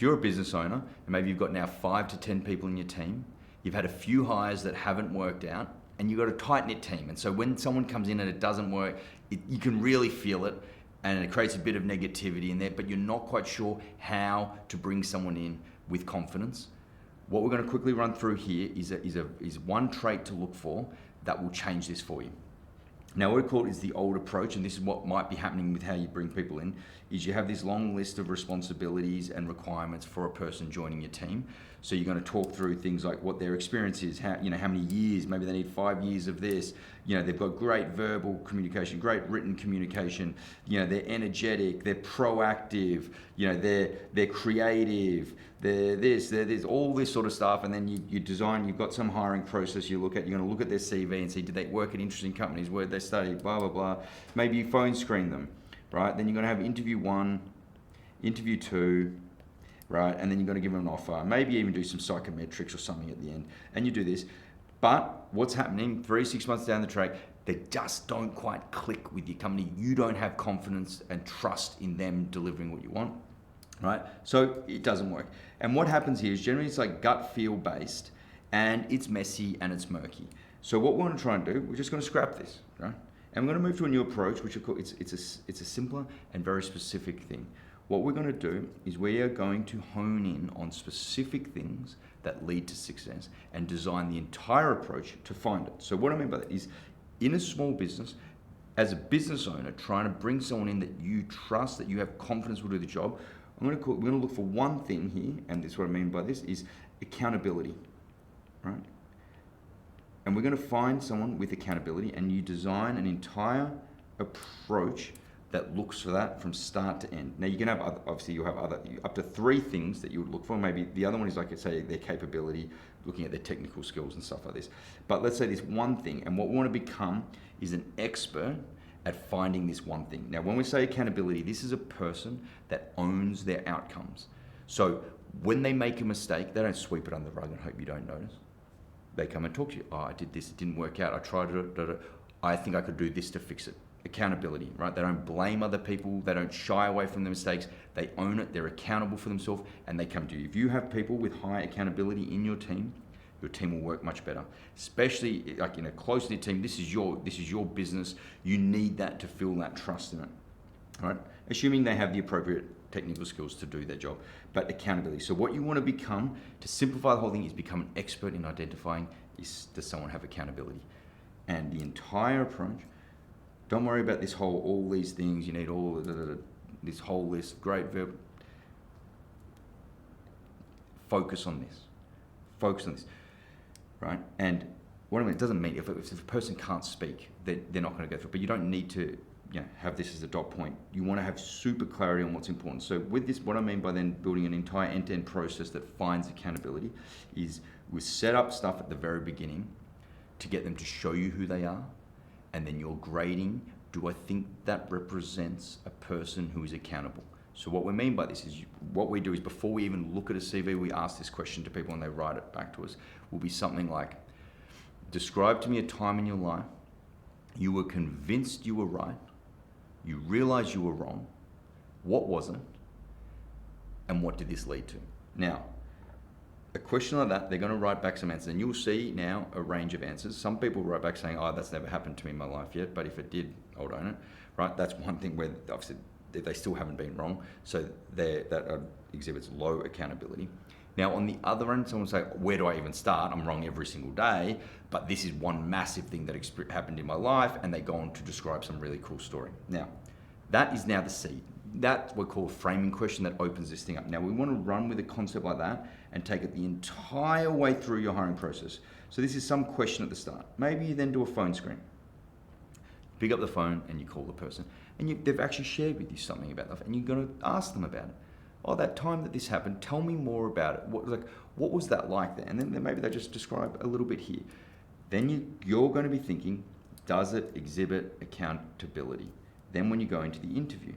If you're a business owner and maybe you've got now 5 to 10 people in your team, you've had a few hires that haven't worked out, and you've got a tight-knit team. And so when someone comes in and it doesn't work, you can really feel it, and it creates a bit of negativity in there, but you're not quite sure how to bring someone in with confidence. What we're going to quickly run through here is one trait to look for that will change this for you. Now, what we call it is the old approach, and this is what might be happening with how you bring people in, is you have this long list of responsibilities and requirements for a person joining your team. So you're going to talk through things like what their experience is, how many years, maybe they need 5 years of this. They've got great verbal communication, great written communication. They're energetic, they're proactive, they're creative, they're this, all this sort of stuff. And then you design, you've got some hiring process you look at. You're going to look at their CV and see, did they work at interesting companies, where they study, blah, blah, blah. Maybe you phone screen them, right? Then you're going to have interview 1, interview 2, right? And then you're going to give them an offer. Maybe even do some psychometrics or something at the end. And you do this. But what's happening 3-6 months down the track, they just don't quite click with your company. You don't have confidence and trust in them delivering what you want, right? So it doesn't work. And what happens here is generally it's like gut feel based, and it's messy and it's murky. So what we want to try and do, we're just going to scrap this, right? And we're going to move to a new approach, which it's a simpler and very specific thing. What we're going to do is we are going to hone in on specific things that lead to success and design the entire approach to find it. So what I mean by that is, in a small business, as a business owner, trying to bring someone in that you trust, that you have confidence will do the job, we're going to look for one thing here, and this is what I mean by this, is accountability, right? And we're going to find someone with accountability, and you design an entire approach that looks for that from start to end. Now you can have obviously you'll have up to 3 things that you would look for. Maybe the other one is, like I say, their capability, looking at their technical skills and stuff like this. But let's say this one thing, and what we want to become is an expert at finding this one thing. Now, when we say accountability, this is a person that owns their outcomes. So when they make a mistake, they don't sweep it under the rug and hope you don't notice. They come and talk to you. Oh, I did this, it didn't work out. I tried it. I think I could do this to fix it. Accountability, right? They don't blame other people. They don't shy away from their mistakes. They own it. They're accountable for themselves, and they come to you. If you have people with high accountability in your team will work much better. Especially like in a close-knit team. This is your business. You need that to feel that trust in it, right? Assuming they have the appropriate technical skills to do their job, but accountability. So what you want to become, to simplify the whole thing, is become an expert in identifying, does someone have accountability? And the entire approach. Don't worry about all these things, you need this whole list, great verb. Focus on this, right? And what I mean, it doesn't mean if a person can't speak, they're not going to go through, but you don't need to have this as a dot point. You want to have super clarity on what's important. So with this, what I mean by then building an entire end-to-end process that finds accountability is we set up stuff at the very beginning to get them to show you who they are. And then you're grading, do I think that represents a person who is accountable? So what we mean by this is, what we do is before we even look at a CV, we ask this question to people and they write it back to us. Will be something like, describe to me a time in your life you were convinced you were right, you realized you were wrong, what wasn't, and what did this lead to? Now, a question like that, they're going to write back some answers, and you'll see now a range of answers. Some people write back saying, oh, that's never happened to me in my life yet, but if it did, I'll own it, right? That's one thing where obviously they still haven't been wrong, so that exhibits low accountability. Now, on the other end, someone will say, where do I even start? I'm wrong every single day, but this is one massive thing that happened in my life, and they go on to describe some really cool story. Now, that is now the seed. That's what we call a framing question that opens this thing up. Now, we want to run with a concept like that and take it the entire way through your hiring process. So this is some question at the start. Maybe you then do a phone screen. Pick up the phone and you call the person, and they've actually shared with you something about that, and you're going to ask them about it. Oh, that time that this happened, tell me more about it. What was that like there? And then maybe they just describe a little bit here. Then you're going to be thinking, does it exhibit accountability? Then when you go into the interview,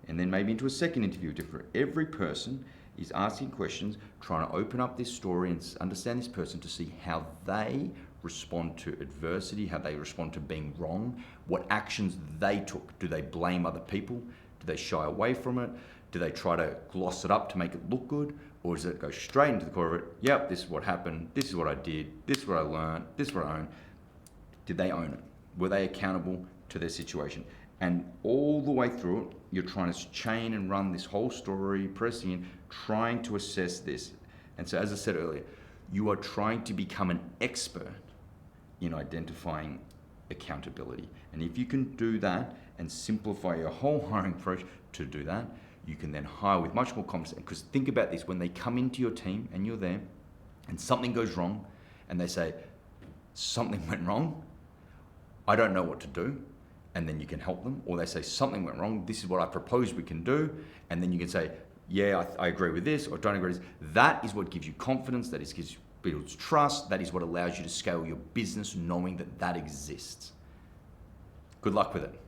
and then maybe into a second interview, every person is asking questions, trying to open up this story and understand this person to see how they respond to adversity, how they respond to being wrong, what actions they took. Do they blame other people? Do they shy away from it? Do they try to gloss it up to make it look good? Or does it go straight into the core of it? Yep, this is what happened. This is what I did. This is what I learned. This is what I own. Did they own it? Were they accountable to their situation? And all the way through it, you're trying to chain and run this whole story, pressing in, trying to assess this. And so, as I said earlier, you are trying to become an expert in identifying accountability. And if you can do that and simplify your whole hiring approach to do that, you can then hire with much more confidence. Because think about this, when they come into your team and you're there and something goes wrong and they say, something went wrong, I don't know what to do, and then you can help them. Or they say, something went wrong, this is what I propose we can do, and then you can say, yeah, I agree with this, or don't agree with this. That is what gives you confidence, that is gives builds trust, that is what allows you to scale your business knowing that that exists. Good luck with it.